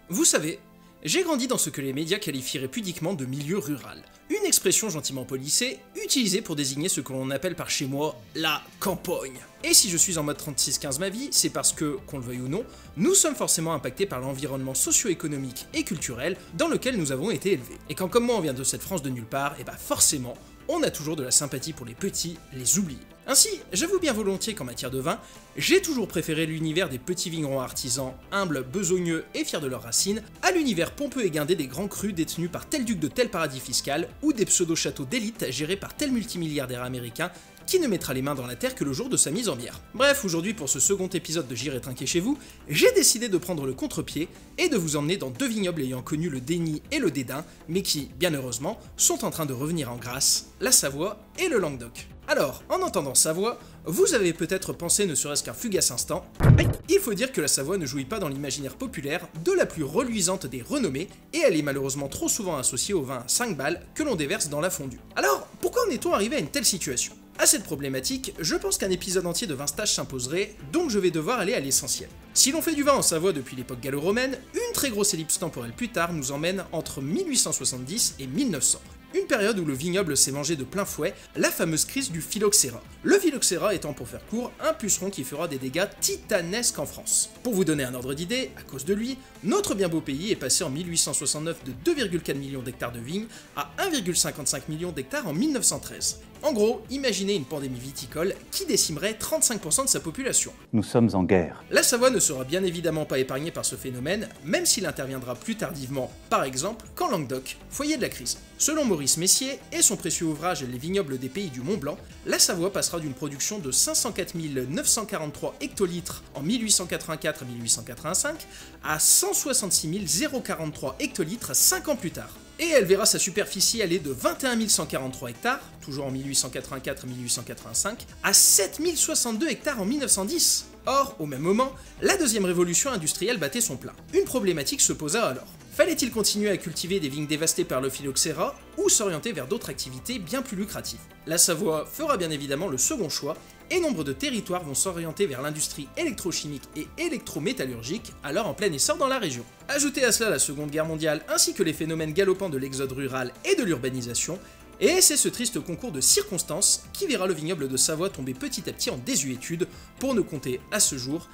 Vous savez, j'ai grandi dans ce que les médias qualifieraient pudiquement de milieu rural. Une expression gentiment polissée, utilisée pour désigner ce que l'on appelle par chez moi la campagne. Et si je suis en mode 36-15 ma vie, c'est parce que, qu'on le veuille ou non, nous sommes forcément impactés par l'environnement socio-économique et culturel dans lequel nous avons été élevés. Et quand comme moi on vient de cette France de nulle part, et bah forcément, on a toujours de la sympathie pour les petits, les oubliés. Ainsi, j'avoue bien volontiers qu'en matière de vin, j'ai toujours préféré l'univers des petits vignerons artisans, humbles, besogneux et fiers de leurs racines, à l'univers pompeux et guindé des grands crus détenus par tel duc de tel paradis fiscal, ou des pseudo-châteaux d'élite gérés par tel multimilliardaire américain qui ne mettra les mains dans la terre que le jour de sa mise en bière. Bref, aujourd'hui pour ce second épisode de J'irai trinquer chez vous, j'ai décidé de prendre le contre-pied et de vous emmener dans deux vignobles ayant connu le déni et le dédain, mais qui, bien heureusement, sont en train de revenir en grâce, la Savoie et le Languedoc. Alors, en entendant Savoie, vous avez peut-être pensé ne serait-ce qu'un fugace instant, mais il faut dire que la Savoie ne jouit pas dans l'imaginaire populaire de la plus reluisante des renommées, et elle est malheureusement trop souvent associée au vin à 5 balles que l'on déverse dans la fondue. Alors, pourquoi en est-on arrivé à une telle situation ? À cette problématique, je pense qu'un épisode entier de 20 stages s'imposerait, donc je vais devoir aller à l'essentiel. Si l'on fait du vin en Savoie depuis l'époque gallo-romaine, une très grosse ellipse temporelle plus tard nous emmène entre 1870 et 1900. Une période où le vignoble s'est mangé de plein fouet la fameuse crise du phylloxéra. Le phylloxéra étant pour faire court, un puceron qui fera des dégâts titanesques en France. Pour vous donner un ordre d'idée, à cause de lui, notre bien beau pays est passé en 1869 de 2,4 millions d'hectares de vignes à 1,55 millions d'hectares en 1913. En gros, imaginez une pandémie viticole qui décimerait 35% de sa population. Nous sommes en guerre. La Savoie ne sera bien évidemment pas épargnée par ce phénomène, même s'il interviendra plus tardivement, par exemple, qu'en Languedoc, foyer de la crise. Selon Maurice Messier et son précieux ouvrage Les vignobles des pays du Mont-Blanc, la Savoie passera d'une production de 504 943 hectolitres en 1884 à 1885 à 166 043 hectolitres 5 ans plus tard. Et elle verra sa superficie aller de 21 143 hectares, toujours en 1884 à 1885, à 7 062 hectares en 1910. Or, au même moment, la deuxième révolution industrielle battait son plein. Une problématique se posa alors. Fallait-il continuer à cultiver des vignes dévastées par le phylloxéra ou s'orienter vers d'autres activités bien plus lucratives? La Savoie fera bien évidemment le second choix, et nombre de territoires vont s'orienter vers l'industrie électrochimique et électrométallurgique, alors en plein essor dans la région. Ajoutez à cela la Seconde Guerre mondiale ainsi que les phénomènes galopants de l'exode rural et de l'urbanisation, et c'est ce triste concours de circonstances qui verra le vignoble de Savoie tomber petit à petit en désuétude pour ne compter à ce jour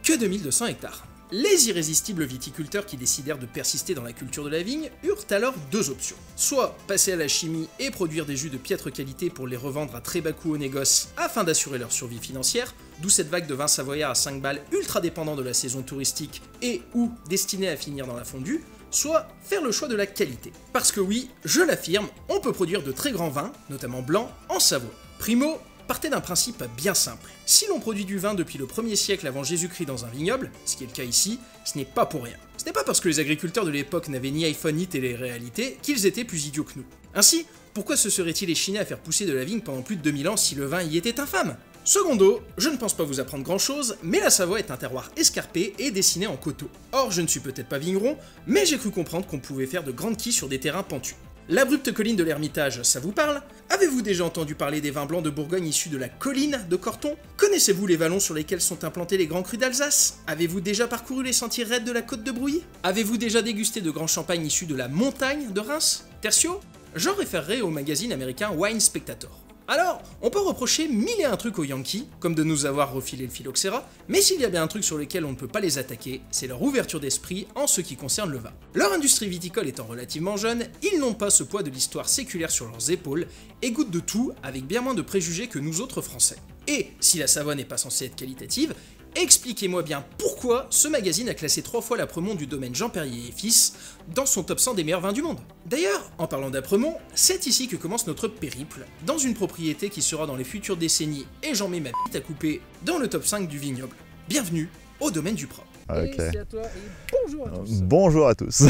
que 2200 hectares. Les irrésistibles viticulteurs qui décidèrent de persister dans la culture de la vigne eurent alors deux options. Soit passer à la chimie et produire des jus de piètre qualité pour les revendre à très bas coût au négoce afin d'assurer leur survie financière, d'où cette vague de vin savoyard à 5 balles ultra dépendant de la saison touristique et ou destiné à finir dans la fondue, soit faire le choix de la qualité. Parce que oui, je l'affirme, on peut produire de très grands vins, notamment blancs, en Savoie. Primo, partez d'un principe bien simple. Si l'on produit du vin depuis le 1er siècle avant Jésus-Christ dans un vignoble, ce qui est le cas ici, ce n'est pas pour rien. Ce n'est pas parce que les agriculteurs de l'époque n'avaient ni iPhone ni télé-réalité qu'ils étaient plus idiots que nous. Ainsi, pourquoi se seraient-ils échinés à faire pousser de la vigne pendant plus de 2000 ans si le vin y était infâme? Secondo, je ne pense pas vous apprendre grand chose, mais la Savoie est un terroir escarpé et dessiné en coteaux. Or, je ne suis peut-être pas vigneron, mais j'ai cru comprendre qu'on pouvait faire de grandes quilles sur des terrains pentus. L'abrupte colline de l'Ermitage, ça vous parle? Avez-vous déjà entendu parler des vins blancs de Bourgogne issus de la colline de Corton? Connaissez-vous les vallons sur lesquels sont implantés les grands crus d'Alsace? Avez-vous déjà parcouru les sentiers raides de la côte de Brouilly? Avez-vous déjà dégusté de grands champagnes issus de la montagne de Reims? Tertio? J'en référerai au magazine américain Wine Spectator. Alors, on peut reprocher mille et un trucs aux Yankees, comme de nous avoir refilé le phylloxéra, mais s'il y a bien un truc sur lequel on ne peut pas les attaquer, c'est leur ouverture d'esprit en ce qui concerne le vin. Leur industrie viticole étant relativement jeune, ils n'ont pas ce poids de l'histoire séculaire sur leurs épaules, et goûtent de tout avec bien moins de préjugés que nous autres Français. Et si la Savoie n'est pas censée être qualitative, expliquez-moi bien pourquoi ce magazine a classé 3 fois l'Apremont du domaine Jean Perrier et Fils dans son top 100 des meilleurs vins du monde. D'ailleurs, en parlant d'Apremont, c'est ici que commence notre périple, dans une propriété qui sera dans les futures décennies, et j'en mets ma bite à couper, dans le top 5 du vignoble. Bienvenue au domaine du Prat. Ok. Et c'est à toi et bonjour à tous. Bonjour à tous.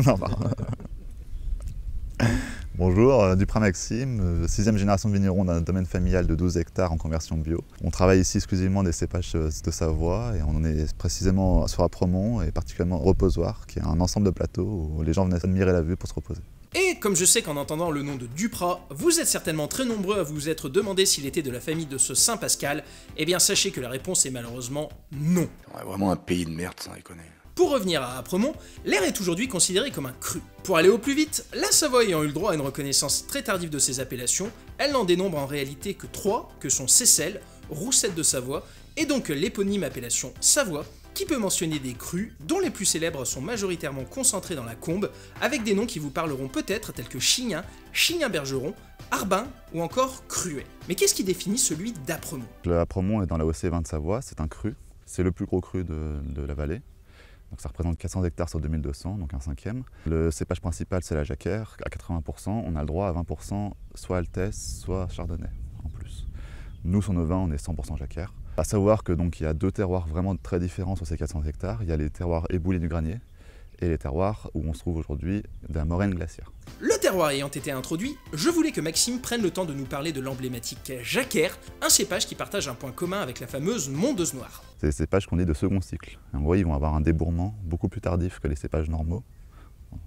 Non, pardon. Bonjour, Duprat Maxime, 6e génération de vigneron d'un domaine familial de 12 hectares en conversion bio. On travaille ici exclusivement des cépages de Savoie et on en est précisément sur Apremont et particulièrement Reposoir, qui est un ensemble de plateaux où les gens venaient admirer la vue pour se reposer. Et comme je sais qu'en entendant le nom de Duprat, vous êtes certainement très nombreux à vous être demandé s'il était de la famille de ce Saint Pascal, eh bien sachez que la réponse est malheureusement non. Ouais, vraiment un pays de merde, sans déconner. Pour revenir à Apremont, l'air est aujourd'hui considéré comme un cru. Pour aller au plus vite, la Savoie ayant eu le droit à une reconnaissance très tardive de ses appellations, elle n'en dénombre en réalité que 3, que sont Seyssel, Roussette de Savoie, et donc l'éponyme appellation Savoie, qui peut mentionner des crus, dont les plus célèbres sont majoritairement concentrés dans la Combe, avec des noms qui vous parleront peut-être tels que Chignin, Chignin-Bergeron, Arbin ou encore Cruet. Mais qu'est-ce qui définit celui d'Apremont? Apremont est dans la OC20 de Savoie, c'est un cru. C'est le plus gros cru de la vallée. Donc ça représente 400 hectares sur 2200, donc un cinquième. Le cépage principal, c'est la Jacquère. À 80%, on a le droit à 20% soit Altesse, soit Chardonnay en plus. Nous, sur nos vins, on est 100% Jacquère. À savoir que donc il y a deux terroirs vraiment très différents sur ces 400 hectares. Il y a les terroirs éboulis du Granier et les terroirs où on se trouve aujourd'hui de la moraine glaciaire. Le terroir ayant été introduit, je voulais que Maxime prenne le temps de nous parler de l'emblématique Jacquère, un cépage qui partage un point commun avec la fameuse Mondeuse Noire. C'est des cépages qu'on dit de second cycle. En gros, ils vont avoir un débourrement beaucoup plus tardif que les cépages normaux,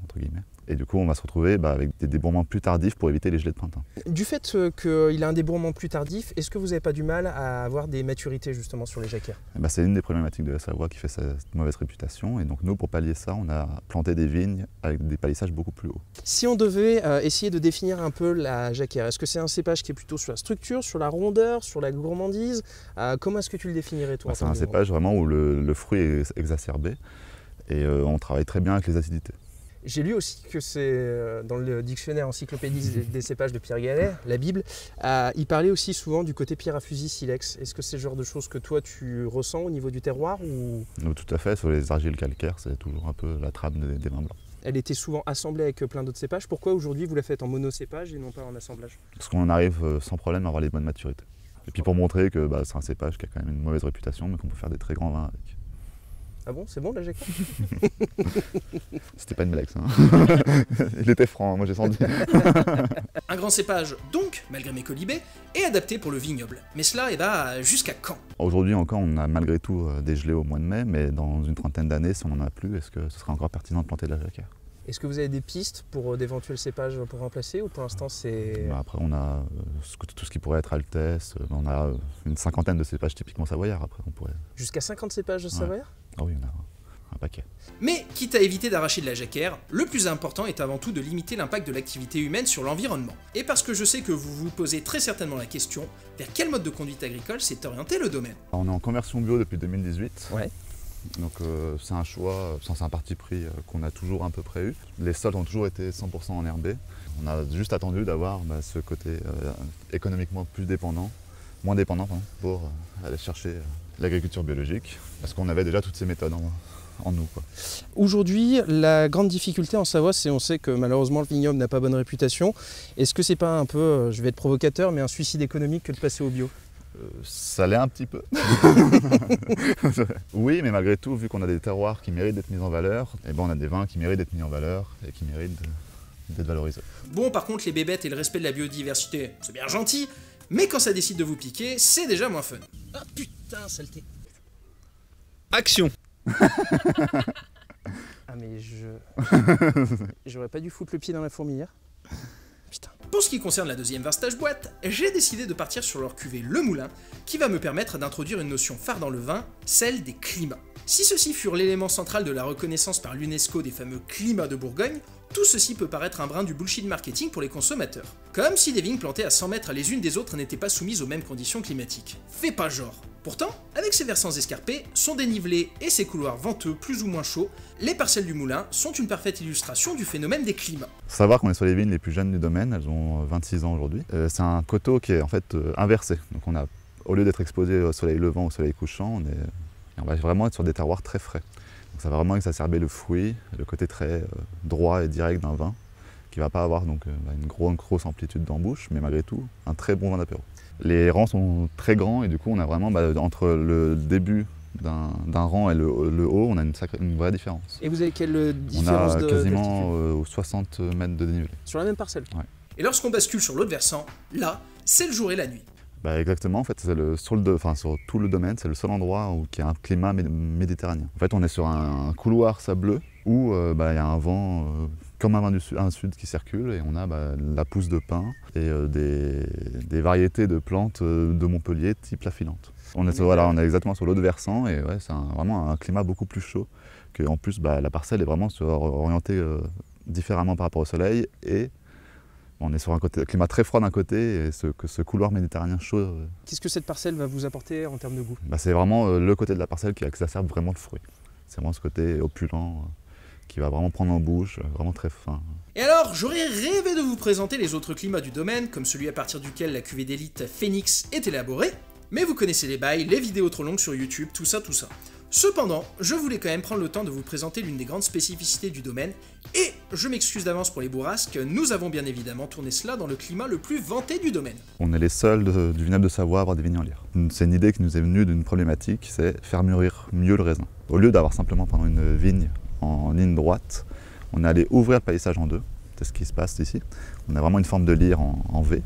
entre guillemets. Et du coup, on va se retrouver avec des débourrements plus tardifs pour éviter les gelées de printemps. Du fait qu'il a un débourrement plus tardif, est-ce que vous n'avez pas du mal à avoir des maturités justement sur les jacquères? C'est une des problématiques de la Savoie qui fait cette mauvaise réputation. Et donc nous, pour pallier ça, on a planté des vignes avec des palissages beaucoup plus hauts. Si on devait essayer de définir un peu la jacquère, est-ce que c'est un cépage qui est plutôt sur la structure, sur la rondeur, sur la gourmandise? Comment est-ce que tu le définirais toi? C'est un cépage vraiment où le fruit est exacerbé et on travaille très bien avec les acidités. J'ai lu aussi que c'est dans le dictionnaire encyclopédie des cépages de Pierre Gallet, la Bible, il parlait aussi souvent du côté pierre à fusil silex. Est-ce que c'est le genre de choses que toi tu ressens au niveau du terroir ou... Tout à fait, sur les argiles calcaires, c'est toujours un peu la trame des vins blancs. Elle était souvent assemblée avec plein d'autres cépages. Pourquoi aujourd'hui vous la faites en monocépage et non pas en assemblage? Parce qu'on arrive sans problème à avoir les bonnes maturités. Et puis pour montrer que c'est un cépage qui a quand même une mauvaise réputation, mais qu'on peut faire des très grands vins avec. Ah bon, c'est bon la jacquère? C'était pas une blague ça. Il était franc, moi j'ai senti. Un grand cépage, donc, malgré mes colibés, est adapté pour le vignoble. Mais cela va jusqu'à quand? Aujourd'hui encore, on a malgré tout des gelées au mois de mai, mais dans une trentaine d'années, si on n'en a plus, est-ce que ce serait encore pertinent de planter de la jacquère? Est-ce que vous avez des pistes pour d'éventuels cépages pour remplacer ou pour l'instant c'est... Après on a tout ce qui pourrait être Altesse, on a une cinquantaine de cépages typiquement savoyards après on pourrait... Jusqu'à 50 cépages de savoyards? Ah oui, on a un paquet. Mais, quitte à éviter d'arracher de la jacquère, le plus important est avant tout de limiter l'impact de l'activité humaine sur l'environnement. Et parce que je sais que vous vous posez très certainement la question, vers quel mode de conduite agricole s'est orienté le domaine? Alors, on est en conversion bio depuis 2018. Ouais. Donc c'est un choix, c'est un parti pris qu'on a toujours à peu près eu. Les sols ont toujours été 100% enherbés. On a juste attendu d'avoir ce côté économiquement plus dépendant, moins dépendant pour aller chercher l'agriculture biologique, parce qu'on avait déjà toutes ces méthodes en nous. Aujourd'hui, la grande difficulté en Savoie, c'est on sait que malheureusement le vignoble n'a pas bonne réputation. Est-ce que c'est pas un peu, je vais être provocateur, mais un suicide économique que de passer au bio? Ça l'est un petit peu. Oui, mais malgré tout, vu qu'on a des terroirs qui méritent d'être mis en valeur, on a des vins qui méritent d'être mis en valeur et qui méritent d'être valorisés. Bon, par contre, les bébêtes et le respect de la biodiversité, c'est bien gentil, mais quand ça décide de vous piquer, c'est déjà moins fun. Ah putain, saleté! Action! Ah mais j'aurais pas dû foutre le pied dans la fourmilière. Putain. Pour ce qui concerne la deuxième Varstage boîte, j'ai décidé de partir sur leur cuvée Le Moulin, qui va me permettre d'introduire une notion phare dans le vin, celle des climats. Si ceux-ci furent l'élément central de la reconnaissance par l'UNESCO des fameux climats de Bourgogne, tout ceci peut paraître un brin du bullshit marketing pour les consommateurs. Comme si des vignes plantées à 100 mètres les unes des autres n'étaient pas soumises aux mêmes conditions climatiques. Fais pas genre. Pourtant, avec ses versants escarpés, son dénivelé et ses couloirs venteux plus ou moins chauds, les parcelles du moulin sont une parfaite illustration du phénomène des climats. Faut savoir qu'on est sur les vignes les plus jeunes du domaine, elles ont 26 ans aujourd'hui. C'est un coteau qui est en fait inversé. Donc on a, au lieu d'être exposé au soleil levant ou au soleil couchant, on va vraiment être sur des terroirs très frais. Donc ça va vraiment exacerber le fruit, le côté très droit et direct d'un vin, qui ne va pas avoir donc, une grosse amplitude d'embouche, mais malgré tout, un très bon vin d'apéro. Les rangs sont très grands et du coup on a vraiment entre le début d'un rang et le haut, on a une vraie différence. Et vous avez quelle différence on a quasiment 60 mètres de dénivelé. Sur la même parcelle? Ouais. Et lorsqu'on bascule sur l'autre versant, là, c'est le jour et la nuit. Exactement, en fait, sur tout le domaine, c'est le seul endroit qui a un climat méditerranéen. En fait, on est sur un couloir sableux où y a un vent comme un vent un sud qui circule et on a la pousse de pin et des variétés de plantes de Montpellier type la filante. On est exactement sur l'autre versant et ouais, c'est vraiment un climat beaucoup plus chaud. En plus, la parcelle est vraiment orientée différemment par rapport au soleil et on est sur un climat très froid d'un côté et ce couloir méditerranéen chaud. Qu'est-ce que cette parcelle va vous apporter en termes de goût? C'est vraiment le côté de la parcelle qui exacerbe vraiment le fruit. C'est vraiment ce côté opulent qui va vraiment prendre en bouche, vraiment très fin. Et alors, j'aurais rêvé de vous présenter les autres climats du domaine, comme celui à partir duquel la cuvée d'élite Phoenix est élaborée, mais vous connaissez les bails, les vidéos trop longues sur YouTube, tout ça. Cependant, je voulais quand même prendre le temps de vous présenter l'une des grandes spécificités du domaine, et je m'excuse d'avance pour les bourrasques, nous avons bien évidemment tourné cela dans le climat le plus vanté du domaine. On est les seuls du vignoble de Savoie à avoir des vignes en lyre. C'est une idée qui nous est venue d'une problématique, c'est faire mûrir mieux le raisin. Au lieu d'avoir simplement pendant une vigne en ligne droite, on est allé ouvrir le palissage en deux, c'est ce qui se passe ici. On a vraiment une forme de lyre en V,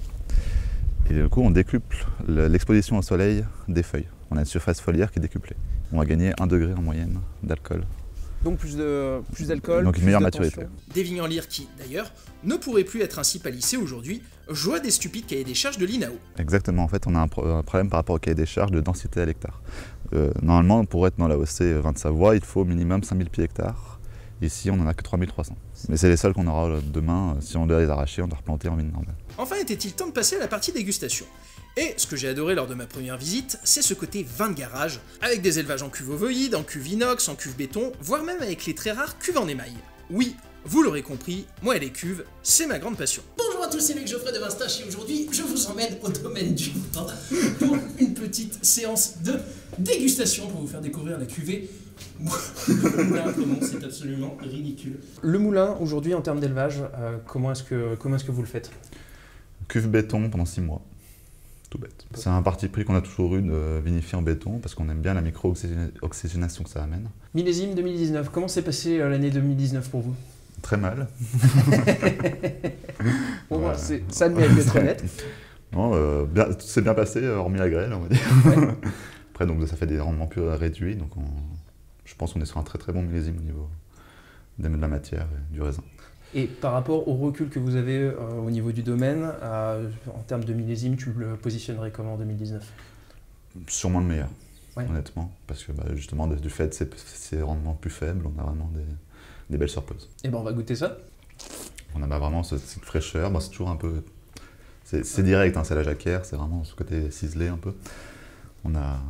et du coup on décuple l'exposition au soleil des feuilles. On a une surface foliaire qui est décuplée. On va gagner 1 degré en moyenne d'alcool. Donc plus d'alcool, donc une meilleure maturité. Des vignes en lyre qui, d'ailleurs, ne pourraient plus être ainsi palissées aujourd'hui, joie des stupides cahiers des charges de l'INAO. Exactement, en fait on a un problème par rapport au cahier des charges de densité à l'hectare. Normalement, pour être dans la OC 20 de Savoie, il faut au minimum 5000 pieds hectares. Ici, on n'en a que 3300. Mais c'est les seuls qu'on aura demain. Si on doit les arracher, on doit replanter en vigne normale. Enfin, était-il temps de passer à la partie dégustation. Et ce que j'ai adoré lors de ma première visite, c'est ce côté vin de garage, avec des élevages en cuve ovoïde, en cuve inox, en cuve béton, voire même avec les très rares cuves en émail. Oui, vous l'aurez compris, moi et les cuves, c'est ma grande passion. Bonjour à tous, c'est Luc Geoffrey de Vinstache et aujourd'hui, je vous emmène au domaine du vin pour une petite séance de dégustation pour vous faire découvrir la cuvée. C'est absolument ridicule. Le moulin, aujourd'hui, en termes d'élevage, comment est-ce que vous le faites? Cuve béton pendant 6 mois. Tout bête. C'est un parti pris qu'on a toujours eu de vinifier en béton parce qu'on aime bien la micro-oxygénation que ça amène. Millésime 2019, comment s'est passée l'année 2019 pour vous? Très mal. Bon, ça ne mérite d'être honnête. Non, c'est bien passé, hormis la grêle, on va dire. Ouais. Après, donc, ça fait des rendements plus réduits, donc je pense qu'on est sur un très très bon millésime au niveau de la matière et du raisin. Et par rapport au recul que vous avez au niveau du domaine, en termes de millésime, tu le positionnerais comment en 2019? Sûrement le meilleur, ouais. Honnêtement, parce que justement, du fait de ces rendements plus faibles, on a vraiment des belles surprises. Et ben on va goûter ça. On a vraiment cette fraîcheur, c'est toujours un peu... C'est direct, hein, c'est la jacquère, c'est vraiment ce côté ciselé un peu. On a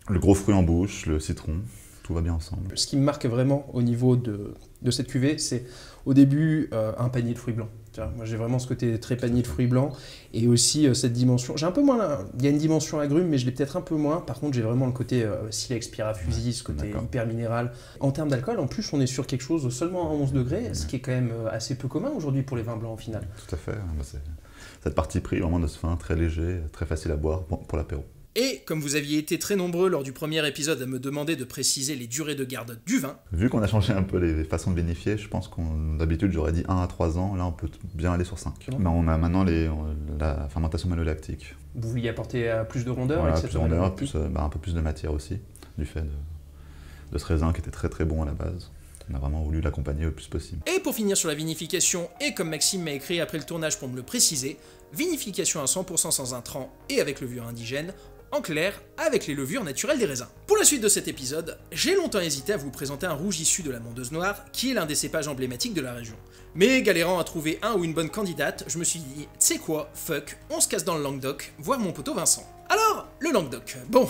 le gros fruit en bouche, le citron, tout va bien ensemble. Ce qui me marque vraiment au niveau de cette cuvée, c'est au début un panier de fruits blancs. Moi j'ai vraiment ce côté très panier de fruits blancs et aussi cette dimension, j'ai un peu moins, il y a une dimension agrume mais je l'ai peut-être un peu moins, par contre j'ai vraiment le côté silex, pyrafusis, ce côté hyper minéral. En termes d'alcool, en plus on est sur quelque chose seulement à 11 degrés, ce qui est quand même assez peu commun aujourd'hui pour les vins blancs au final. Tout à fait, c'est cette partie pris vraiment de ce vin très léger, très facile à boire pour l'apéro. Et comme vous aviez été très nombreux lors du premier épisode à me demander de préciser les durées de garde du vin... Vu qu'on a changé un peu les façons de vinifier, je pense d'habitude j'aurais dit 1 à 3 ans, là on peut bien aller sur 5. Mais on a maintenant la fermentation malolactique. Vous vouliez apporter plus de rondeur? Voilà, plus de rondeur, un peu plus de matière aussi, du fait de ce raisin qui était très très bon à la base. On a vraiment voulu l'accompagner le plus possible. Et pour finir sur la vinification, et comme Maxime m'a écrit après le tournage pour me le préciser, vinification à 100% sans intrants et avec levure indigène, en clair, avec les levures naturelles des raisins. Pour la suite de cet épisode, j'ai longtemps hésité à vous présenter un rouge issu de la Mondeuse Noire, qui est l'un des cépages emblématiques de la région. Mais galérant à trouver un ou une bonne candidate, je me suis dit, c'est quoi, fuck, on se casse dans le Languedoc, voir mon poteau Vincent. Alors, le Languedoc, bon,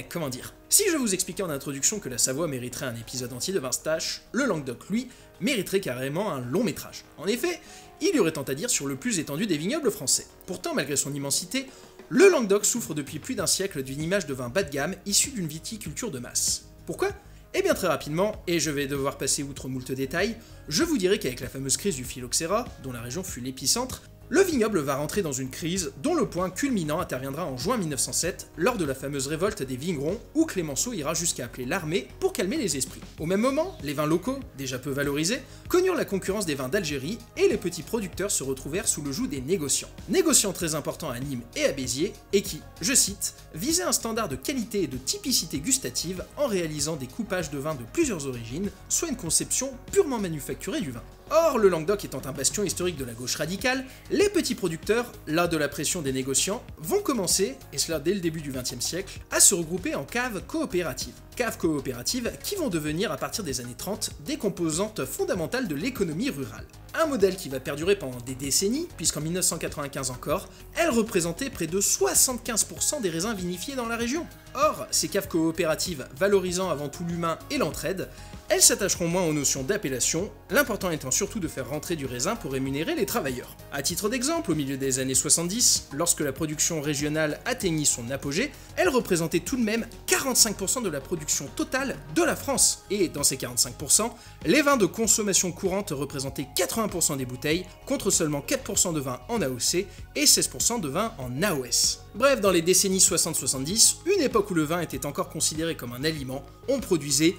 comment dire. Si je vous expliquais en introduction que la Savoie mériterait un épisode entier de Vinstache, le Languedoc, lui, mériterait carrément un long métrage. En effet, il y aurait tant à dire sur le plus étendu des vignobles français. Pourtant, malgré son immensité, le Languedoc souffre depuis plus d'un siècle d'une image de vin bas de gamme issue d'une viticulture de masse. Pourquoi ? Eh bien très rapidement, et je vais devoir passer outre moult détails, je vous dirai qu'avec la fameuse crise du phylloxéra, dont la région fut l'épicentre, le vignoble va rentrer dans une crise dont le point culminant interviendra en juin 1907, lors de la fameuse révolte des vignerons, où Clémenceau ira jusqu'à appeler l'armée pour calmer les esprits. Au même moment, les vins locaux, déjà peu valorisés, connurent la concurrence des vins d'Algérie, et les petits producteurs se retrouvèrent sous le joug des négociants. Négociants très importants à Nîmes et à Béziers, et qui, je cite, visaient un standard de qualité et de typicité gustative en réalisant des coupages de vins de plusieurs origines, soit une conception purement manufacturée du vin. Or, le Languedoc étant un bastion historique de la gauche radicale, les petits producteurs, là de la pression des négociants, vont commencer, et cela dès le début du XXe siècle, à se regrouper en caves coopératives. Caves coopératives qui vont devenir à partir des années 30 des composantes fondamentales de l'économie rurale. Un modèle qui va perdurer pendant des décennies, puisqu'en 1995 encore, elle représentait près de 75% des raisins vinifiés dans la région. Or, ces caves coopératives valorisant avant tout l'humain et l'entraide, elles s'attacheront moins aux notions d'appellation, l'important étant surtout de faire rentrer du raisin pour rémunérer les travailleurs. À titre d'exemple, au milieu des années 70, lorsque la production régionale atteignit son apogée, elle représentait tout de même 45% de la production totale de la France. Et dans ces 45%, les vins de consommation courante représentaient 80% des bouteilles, contre seulement 4% de vin en AOC et 16% de vin en AOS. Bref, dans les décennies 60-70, une époque où le vin était encore considéré comme un aliment, on produisait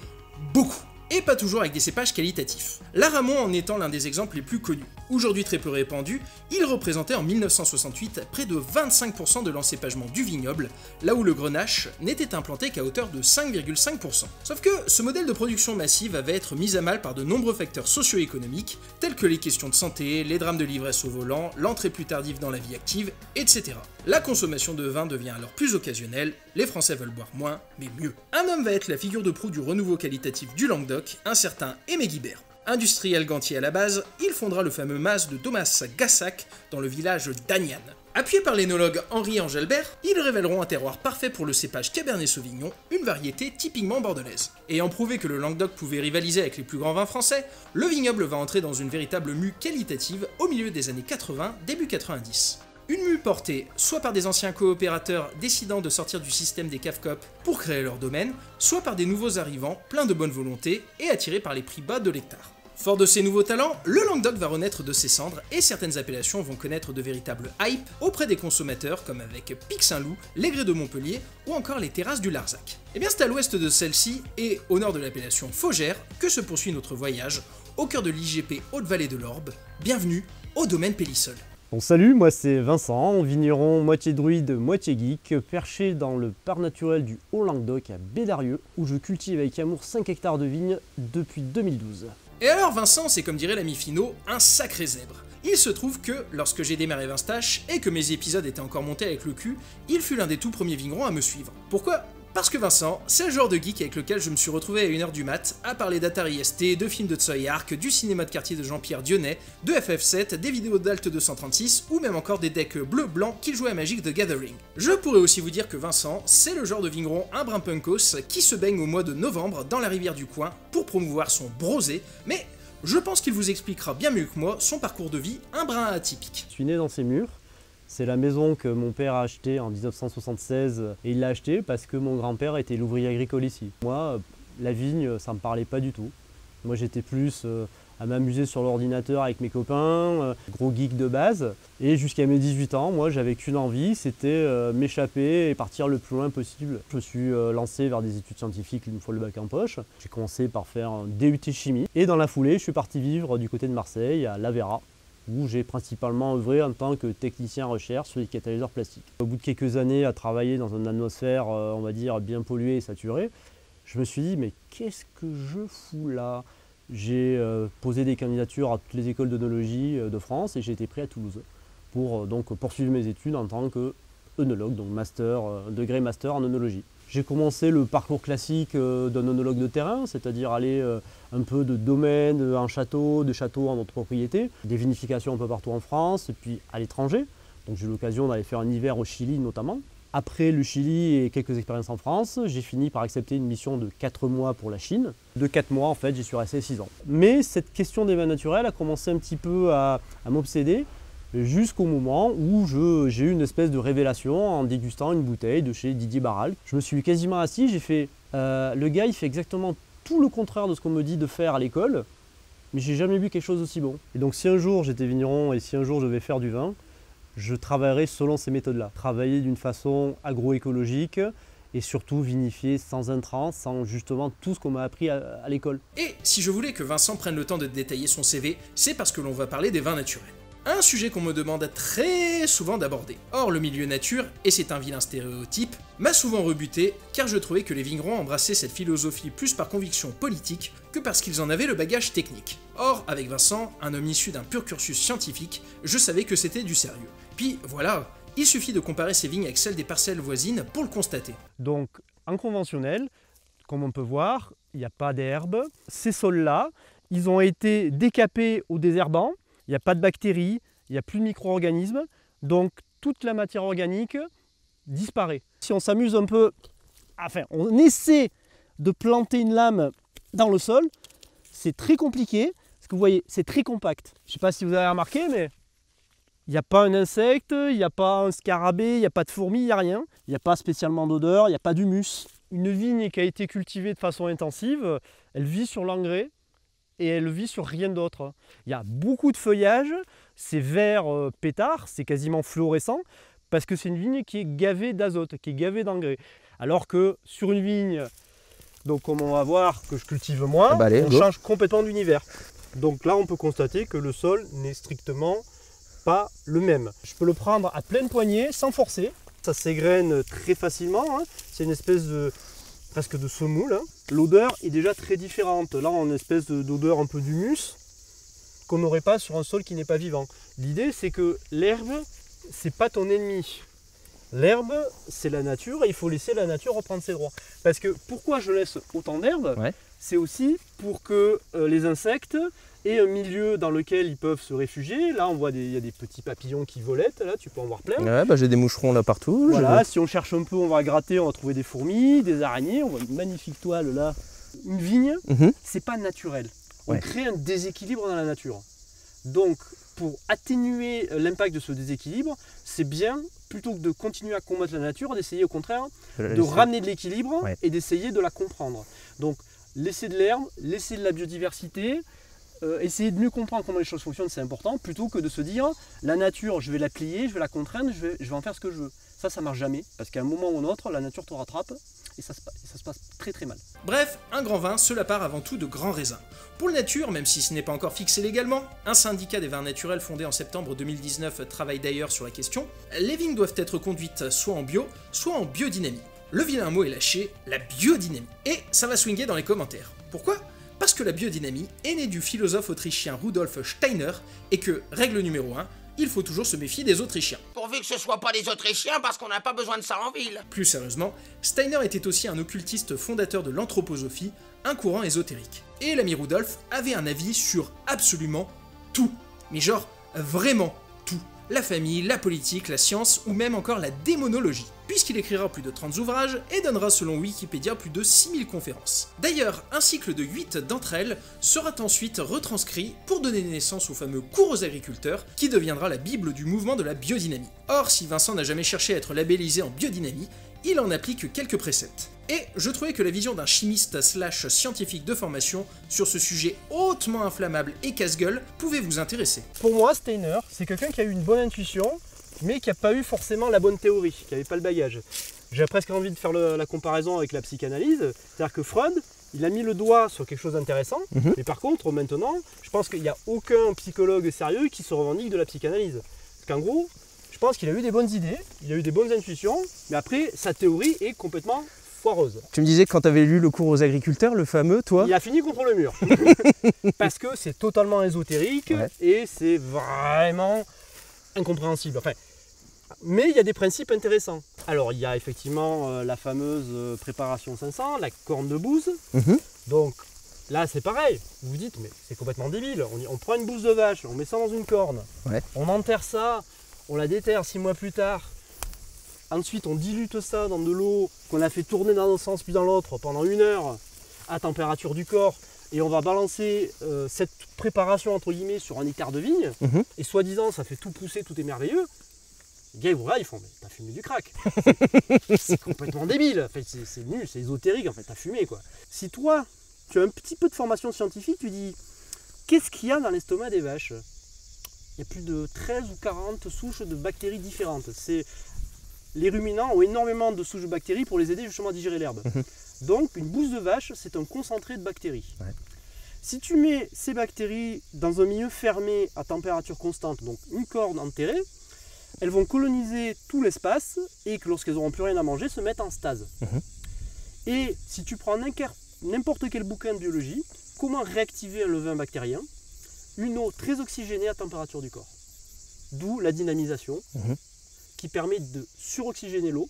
beaucoup. Et pas toujours avec des cépages qualitatifs. L'Aramon en étant l'un des exemples les plus connus. Aujourd'hui très peu répandu, il représentait en 1968 près de 25% de l'encépagement du vignoble, là où le Grenache n'était implanté qu'à hauteur de 5,5%. Sauf que ce modèle de production massive avait être mis à mal par de nombreux facteurs socio-économiques, tels que les questions de santé, les drames de l'ivresse au volant, l'entrée plus tardive dans la vie active, etc. La consommation de vin devient alors plus occasionnelle, les Français veulent boire moins, mais mieux. Un homme va être la figure de proue du renouveau qualitatif du Languedoc, un certain Aimé Guibert. Industriel gantier à la base, il fondera le fameux mas de Thomas Gassac dans le village d'Agnan. Appuyés par l'énologue Henri Engelbert, ils révéleront un terroir parfait pour le cépage Cabernet Sauvignon, une variété typiquement bordelaise. Ayant prouvé que le Languedoc pouvait rivaliser avec les plus grands vins français, le vignoble va entrer dans une véritable mue qualitative au milieu des années 80, début 90. Une mue portée soit par des anciens coopérateurs décidant de sortir du système des CAFCOP pour créer leur domaine, soit par des nouveaux arrivants pleins de bonne volonté et attirés par les prix bas de l'hectare. Fort de ces nouveaux talents, le Languedoc va renaître de ses cendres et certaines appellations vont connaître de véritables hype auprès des consommateurs comme avec Pic Saint-Loup, les Grès de Montpellier ou encore les terrasses du Larzac. Et bien c'est à l'ouest de celle-ci et au nord de l'appellation Faugère que se poursuit notre voyage au cœur de l'IGP Haute-Vallée de l'Orbe. Bienvenue au domaine Pélissol. Bon, salut, moi c'est Vincent, vigneron moitié druide, moitié geek, perché dans le parc naturel du Haut-Languedoc à Bédarieux, où je cultive avec amour 5 hectares de vignes depuis 2012. Et alors Vincent, c'est comme dirait l'ami Finot, un sacré zèbre. Il se trouve que, lorsque j'ai démarré Vinstache et que mes épisodes étaient encore montés avec le cul, il fut l'un des tout premiers vignerons à me suivre. Pourquoi ? Parce que Vincent, c'est le genre de geek avec lequel je me suis retrouvé à 1h du mat à parler d'Atari ST, de films de Tsui Hark, du cinéma de quartier de Jean-Pierre Dionnet, de FF7, des vidéos d'Alt 236 ou même encore des decks bleu-blanc qu'il jouait à Magic the Gathering. Je pourrais aussi vous dire que Vincent, c'est le genre de vigneron un brin punkos qui se baigne au mois de novembre dans la rivière du coin pour promouvoir son brosé, mais je pense qu'il vous expliquera bien mieux que moi son parcours de vie un brin atypique. Je suis né dans ces murs. C'est la maison que mon père a achetée en 1976 et il l'a achetée parce que mon grand-père était l'ouvrier agricole ici. Moi, la vigne, ça me parlait pas du tout. Moi, j'étais plus à m'amuser sur l'ordinateur avec mes copains, gros geek de base. Et jusqu'à mes 18 ans, moi, j'avais qu'une envie, c'était m'échapper et partir le plus loin possible. Je me suis lancé vers des études scientifiques une fois le bac en poche. J'ai commencé par faire un DUT chimie et dans la foulée, je suis parti vivre du côté de Marseille, à Lavera, où j'ai principalement œuvré en tant que technicien recherche sur les catalyseurs plastiques. Au bout de quelques années à travailler dans une atmosphère, on va dire, bien polluée et saturée, je me suis dit, mais qu'est-ce que je fous là? J'ai posé des candidatures à toutes les écoles d'œnologie de France et j'ai été pris à Toulouse pour donc poursuivre mes études en tant qu'œnologue, donc degré master en œnologie. J'ai commencé le parcours classique d'un œnologue de terrain, c'est-à-dire aller un peu de domaine en château, de château en notre propriété, des vinifications un peu partout en France et puis à l'étranger. Donc j'ai eu l'occasion d'aller faire un hiver au Chili notamment. Après le Chili et quelques expériences en France, j'ai fini par accepter une mission de 4 mois pour la Chine. De 4 mois, en fait, j'y suis resté 6 ans. Mais cette question des vins naturels a commencé un petit peu à m'obséder jusqu'au moment où j'ai eu une espèce de révélation en dégustant une bouteille de chez Didier Barral. Je me suis quasiment assis, j'ai fait le gars il fait exactement tout le contraire de ce qu'on me dit de faire à l'école, mais j'ai jamais vu quelque chose d'aussi bon. Et donc si un jour j'étais vigneron et si un jour je vais faire du vin, je travaillerai selon ces méthodes-là. Travailler d'une façon agroécologique et surtout vinifier sans intrants, sans justement tout ce qu'on m'a appris à l'école. Et si je voulais que Vincent prenne le temps de détailler son CV, c'est parce que l'on va parler des vins naturels. un sujet qu'on me demande très souvent d'aborder. Or, le milieu nature, et c'est un vilain stéréotype, m'a souvent rebuté car je trouvais que les vignerons embrassaient cette philosophie plus par conviction politique que parce qu'ils en avaient le bagage technique. Or, avec Vincent, un homme issu d'un pur cursus scientifique, je savais que c'était du sérieux. Puis voilà, il suffit de comparer ces vignes avec celles des parcelles voisines pour le constater. Donc en conventionnel, comme on peut voir, il n'y a pas d'herbe. Ces sols-là, ils ont été décapés ou désherbants, il n'y a pas de bactéries, il n'y a plus de micro-organismes, donc toute la matière organique disparaît. Si on s'amuse un peu, enfin on essaie de planter une lame dans le sol, c'est très compliqué, parce que vous voyez, c'est très compact. Je ne sais pas si vous avez remarqué, mais il n'y a pas un insecte, il n'y a pas un scarabée, il n'y a pas de fourmis, il n'y a rien. Il n'y a pas spécialement d'odeur, il n'y a pas d'humus. Une vigne qui a été cultivée de façon intensive, elle vit sur l'engrais et elle vit sur rien d'autre. Il y a beaucoup de feuillage, c'est vert pétard, c'est quasiment fluorescent, parce que c'est une vigne qui est gavée d'azote, qui est gavée d'engrais. Alors que sur une vigne, donc comme on va voir que je cultive moi, on change complètement d'univers. Donc là on peut constater que le sol n'est strictement pas le même. Je peux le prendre à pleine poignée sans forcer. Ça s'égrène très facilement, hein. C'est une espèce de presque de semoule. Hein. L'odeur est déjà très différente. Là, on a une espèce d'odeur un peu d'humus qu'on n'aurait pas sur un sol qui n'est pas vivant. L'idée, c'est que l'herbe, c'est pas ton ennemi. L'herbe, c'est la nature et il faut laisser la nature reprendre ses droits. Parce que pourquoi je laisse autant d'herbe, c'est aussi pour que les insectes aient un milieu dans lequel ils peuvent se réfugier. Là, on voit il y a des petits papillons qui volettent, là, tu peux en voir plein. Ouais, bah, j'ai des moucherons là partout. Voilà, si on cherche un peu, on va gratter, on va trouver des fourmis, des araignées. On voit une magnifique toile là. Une vigne, c'est pas naturel. On crée un déséquilibre dans la nature. Donc, pour atténuer l'impact de ce déséquilibre, c'est bien, plutôt que de continuer à combattre la nature, d'essayer au contraire de ramener de l'équilibre et d'essayer de la comprendre. Donc, laisser de l'herbe, laisser de la biodiversité, essayer de mieux comprendre comment les choses fonctionnent, c'est important, plutôt que de se dire la nature, je vais la plier, je vais la contraindre, je vais en faire ce que je veux. Ça marche jamais, parce qu'à un moment ou un autre, la nature te rattrape et ça se passe très très mal. Bref, un grand vin, cela part avant tout de grands raisins. Pour le nature, même si ce n'est pas encore fixé légalement, un syndicat des vins naturels fondé en septembre 2019 travaille d'ailleurs sur la question, les vignes doivent être conduites soit en bio, soit en biodynamie. Le vilain mot est lâché, la biodynamie. Et ça va swinguer dans les commentaires. Pourquoi ? Parce que la biodynamie est née du philosophe autrichien Rudolf Steiner et que, règle numéro 1, il faut toujours se méfier des Autrichiens. Pourvu que ce soit pas des Autrichiens, parce qu'on n'a pas besoin de ça en ville. Plus sérieusement, Steiner était aussi un occultiste fondateur de l'anthroposophie, un courant ésotérique. Et l'ami Rudolf avait un avis sur absolument tout. Mais genre, vraiment tout. La famille, la politique, la science ou même encore la démonologie. Puisqu'il écrira plus de 30 ouvrages et donnera selon Wikipédia plus de 6000 conférences. D'ailleurs, un cycle de 8 d'entre elles sera ensuite retranscrit pour donner naissance au fameux cours aux agriculteurs qui deviendra la bible du mouvement de la biodynamie. Or, si Vincent n'a jamais cherché à être labellisé en biodynamie, il en applique quelques préceptes. Et je trouvais que la vision d'un chimiste / scientifique de formation sur ce sujet hautement inflammable et casse-gueule pouvait vous intéresser. Pour moi, Steiner, c'est quelqu'un qui a eu une bonne intuition, mais qui n'a pas eu forcément la bonne théorie, qui n'avait pas le bagage. J'ai presque envie de faire la comparaison avec la psychanalyse, c'est-à-dire que Freud, il a mis le doigt sur quelque chose d'intéressant, mais par contre, maintenant, je pense qu'il n'y a aucun psychologue sérieux qui se revendique de la psychanalyse. Parce qu'en gros, je pense qu'il a eu des bonnes idées, il a eu des bonnes intuitions, mais après, sa théorie est complètement foireuse. Tu me disais que quand tu avais lu le cours aux agriculteurs, le fameux, toi... Il a fini contre le mur. Parce que c'est totalement ésotérique et c'est vraiment incompréhensible. Enfin, mais il y a des principes intéressants. Alors, il y a effectivement la fameuse préparation 500, la corne de bouse. Donc, là, c'est pareil. Vous vous dites, mais c'est complètement débile. On prend une bouse de vache, on met ça dans une corne. On enterre ça, on la déterre 6 mois plus tard. Ensuite, on dilute ça dans de l'eau qu'on a fait tourner dans un sens puis dans l'autre pendant 1 heure à température du corps. Et on va balancer cette préparation entre guillemets sur 1 hectare de vigne. Et soi-disant, ça fait tout pousser, tout est merveilleux. Les gars, ils vont là, ils font, mais t'as fumé du crack. C'est complètement débile. En fait, c'est nul, c'est ésotérique. En fait, t'as fumé quoi. Si toi, tu as un petit peu de formation scientifique, tu dis, qu'est-ce qu'il y a dans l'estomac des vaches ? Il y a plus de 13 ou 40 souches de bactéries différentes. Les ruminants ont énormément de souches de bactéries pour les aider justement à digérer l'herbe. Donc une bouse de vache, c'est un concentré de bactéries. Si tu mets ces bactéries dans un milieu fermé à température constante, donc une corde enterrée, elles vont coloniser tout l'espace et que lorsqu'elles n'auront plus rien à manger, se mettent en stase. Et si tu prends n'importe quel bouquin de biologie, comment réactiver un levain bactérien? Une eau très oxygénée à température du corps. D'où la dynamisation qui permet de suroxygéner l'eau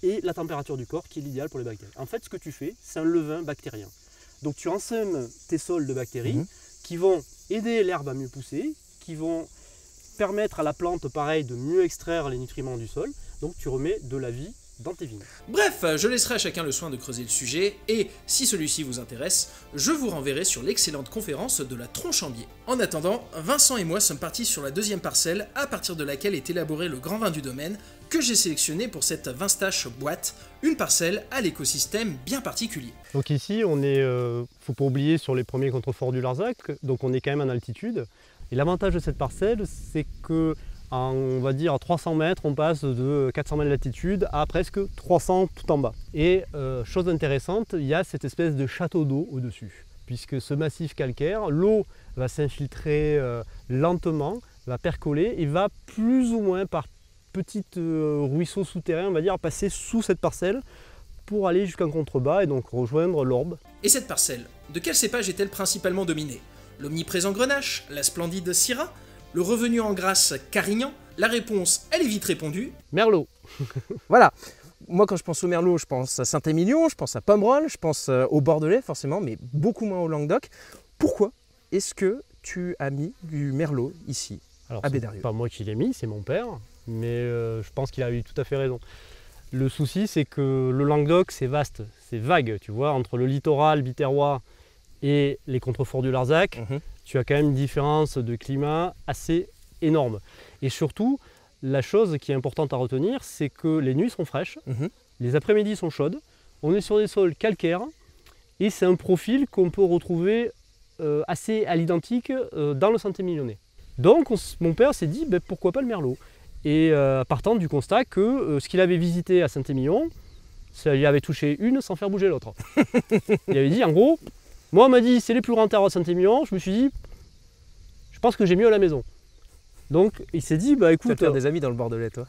et la température du corps qui est l'idéal pour les bactéries. En fait, ce que tu fais, c'est un levain bactérien. Donc tu ensèmes tes sols de bactéries qui vont aider l'herbe à mieux pousser, qui vont permettre à la plante, pareil, de mieux extraire les nutriments du sol. Donc tu remets de la vie dans tes vignes. Bref, je laisserai à chacun le soin de creuser le sujet, et si celui-ci vous intéresse, je vous renverrai sur l'excellente conférence de la tronche en biais. En attendant, Vincent et moi sommes partis sur la deuxième parcelle, à partir de laquelle est élaboré le grand vin du domaine, que j'ai sélectionné pour cette Vinstache boîte, une parcelle à l'écosystème bien particulier. Donc ici, on est, faut pas oublier, sur les premiers contreforts du Larzac, donc on est quand même en altitude. Et l'avantage de cette parcelle, c'est que on va dire à 300 mètres, on passe de 400 mètres d'altitude à presque 300 tout en bas. Et chose intéressante, il y a cette espèce de château d'eau au-dessus. Puisque ce massif calcaire, l'eau va s'infiltrer lentement, va percoler et va plus ou moins par petits ruisseaux souterrains, on va dire, passer sous cette parcelle pour aller jusqu'en contrebas et donc rejoindre l'Orbe. Et cette parcelle, de quel cépage est-elle principalement dominée? L'omniprésent Grenache, la splendide Syrah, le revenu en grâce Carignan? La réponse, elle est vite répondue. Merlot. Voilà. Moi, quand je pense au Merlot, je pense à Saint-Émilion, je pense à Pomerol, je pense au Bordelais forcément, mais beaucoup moins au Languedoc. Pourquoi est-ce que tu as mis du Merlot ici, Alors, à c'est Bédarieux? pas moi qui l'ai mis, c'est mon père, mais je pense qu'il a eu tout à fait raison. Le souci, c'est que le Languedoc, c'est vaste, c'est vague, tu vois, entre le littoral biterrois et les contreforts du Larzac, tu as quand même une différence de climat assez énorme. Et surtout, la chose qui est importante à retenir, c'est que les nuits sont fraîches, les après-midi sont chaudes, on est sur des sols calcaires, et c'est un profil qu'on peut retrouver assez à l'identique dans le Saint-Émilionnais. Donc mon père s'est dit, ben, pourquoi pas le Merlot? Et partant du constat que ce qu'il avait visité à Saint-Émilion, ça lui avait touché une sans faire bouger l'autre. Il avait dit, en gros, moi on m'a dit c'est les plus grands terroirs de Saint-Émilion, je me suis dit, je pense que j'ai mieux à la maison. Donc il s'est dit, bah écoute... Tu as des amis dans le Bordelais, toi?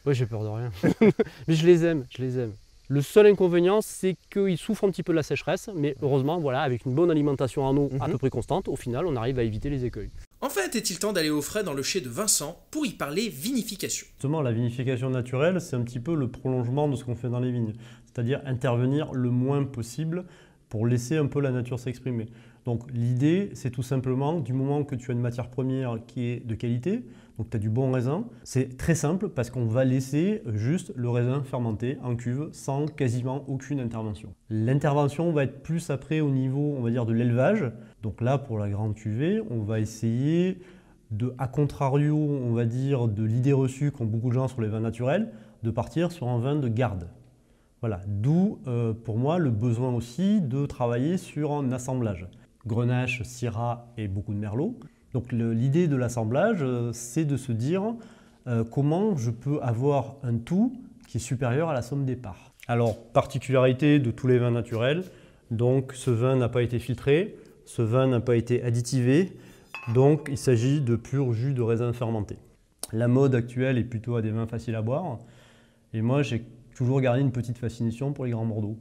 Oui, j'ai peur de rien. Mais je les aime, je les aime. Le seul inconvénient, c'est qu'ils souffrent un petit peu de la sécheresse, mais heureusement, voilà, avec une bonne alimentation en eau à peu près constante, au final, on arrive à éviter les écueils. Enfin, est-il temps d'aller au frais dans le chai de Vincent pour y parler vinification? Justement, la vinification naturelle, c'est un petit peu le prolongement de ce qu'on fait dans les vignes, c'est-à-dire intervenir le moins possible pour laisser un peu la nature s'exprimer. Donc l'idée, c'est tout simplement, du moment que tu as une matière première qui est de qualité, donc tu as du bon raisin, c'est très simple parce qu'on va laisser juste le raisin fermenter en cuve sans quasiment aucune intervention. L'intervention va être plus après au niveau, on va dire, de l'élevage. Donc là, pour la grande cuvée, on va essayer de, à contrario, on va dire, de l'idée reçue qu'ont beaucoup de gens sur les vins naturels, de partir sur un vin de garde. Voilà, d'où pour moi le besoin aussi de travailler sur un assemblage. Grenache, Syrah et beaucoup de Merlot. Donc l'idée de l'assemblage, c'est de se dire comment je peux avoir un tout qui est supérieur à la somme des parts. Alors, particularité de tous les vins naturels, donc ce vin n'a pas été filtré, ce vin n'a pas été additivé, donc il s'agit de pur jus de raisin fermenté. La mode actuelle est plutôt à des vins faciles à boire, et moi j'ai toujours gardé une petite fascination pour les grands Bordeaux.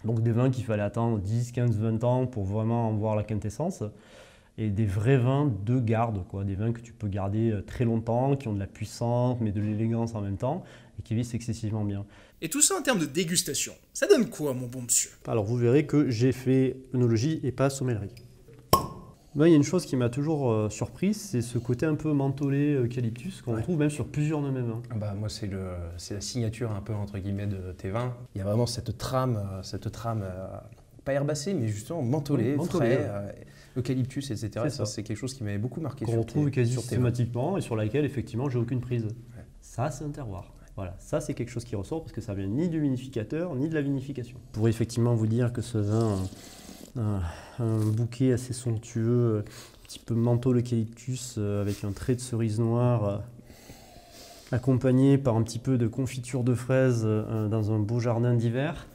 Donc des vins qu'il fallait attendre 10, 15, 20 ans pour vraiment en voir la quintessence. Et des vrais vins de garde, quoi. Des vins que tu peux garder très longtemps, qui ont de la puissance mais de l'élégance en même temps et qui vieillissent excessivement bien. Et tout ça en termes de dégustation, ça donne quoi, mon bon monsieur? Alors vous verrez que j'ai fait œnologie et pas sommellerie. Moi, il y a une chose qui m'a toujours surpris, c'est ce côté un peu mentholé eucalyptus qu'on retrouve même sur plusieurs de mes vins. Bah, moi, c'est la signature un peu entre guillemets de tes vins. Il y a vraiment cette trame pas herbacée, mais justement mentholée, frais, eucalyptus, etc. Ça, c'est quelque chose qui m'avait beaucoup marqué. Qu'on retrouve quasi systématiquement et sur laquelle, effectivement, j'ai aucune prise. Ouais. Ça, c'est un terroir. Ouais. Voilà, ça, c'est quelque chose qui ressort parce que ça vient ni du vinificateur, ni de la vinification. Je pourrais effectivement vous dire que ce vin... un bouquet assez somptueux, un petit peu menthol eucalyptus avec un trait de cerise noire accompagné par un petit peu de confiture de fraises dans un beau jardin d'hiver.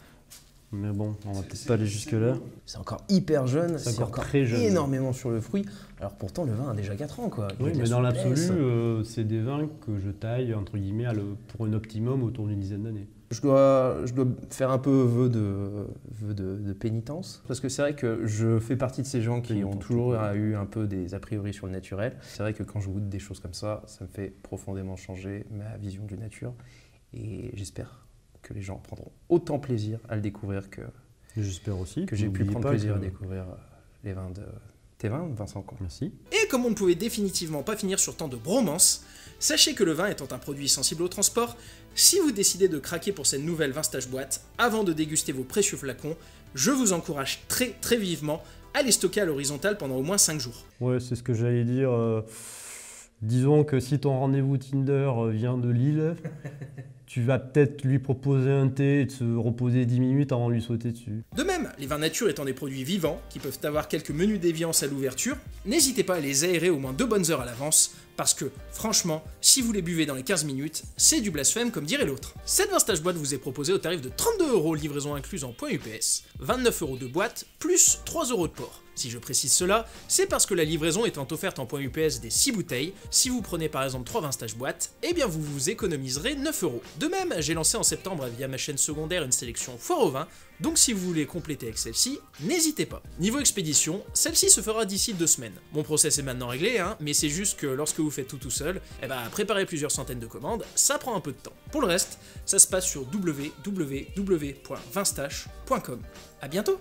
Mais bon, on va peut-être pas aller jusque-là. C'est encore hyper jeune, C'est c'est encore encore très jeune. énormément sur le fruit. Alors pourtant, le vin a déjà 4 ans, quoi. Il y a Oui, de la mais dans souplesse. l'absolu, c'est des vins que je taille, entre guillemets, pour un optimum autour d'une dizaine d'années. Je dois faire un peu vœu de pénitence, parce que c'est vrai que je fais partie de ces gens qui ont toujours eu un peu des a priori sur le naturel. C'est vrai que quand je goûte des choses comme ça me fait profondément changer ma vision du nature, et j'espère que les gens prendront autant plaisir à le découvrir que J'espère aussi. j'ai pu N'oubliez prendre pas plaisir à que- découvrir les vins de tes vins, Vincent Coin. Merci. Et comme on ne pouvait définitivement pas finir sur tant de bromance, sachez que le vin étant un produit sensible au transport, si vous décidez de craquer pour cette nouvelle Vinstage boîte, avant de déguster vos précieux flacons, je vous encourage très vivement à les stocker à l'horizontale pendant au moins 5 jours. Ouais, c'est ce que j'allais dire. Disons que si ton rendez-vous Tinder vient de Lille, tu vas peut-être lui proposer un thé et de se reposer 10 minutes avant de lui sauter dessus. De même, les vins nature étant des produits vivants, qui peuvent avoir quelques menus déviances à l'ouverture, n'hésitez pas à les aérer au moins 2 bonnes heures à l'avance, parce que, franchement, si vous les buvez dans les 15 minutes, c'est du blasphème comme dirait l'autre. Cette Vinstage boîte vous est proposée au tarif de 32 €, livraison incluse en point UPS, 29 € de boîte, plus 3 € de port. Si je précise cela, c'est parce que la livraison étant offerte en point UPS des 6 bouteilles, si vous prenez par exemple 3 Vinstage boîtes, eh bien vous vous économiserez 9 €. De même, j'ai lancé en septembre via ma chaîne secondaire une sélection foire au vin, donc si vous voulez compléter avec celle-ci, n'hésitez pas. Niveau expédition, celle-ci se fera d'ici 2 semaines. Mon process est maintenant réglé, mais c'est juste que lorsque vous faites tout seul, préparer plusieurs centaines de commandes, ça prend un peu de temps. Pour le reste, ça se passe sur www.vinstache.com. A bientôt.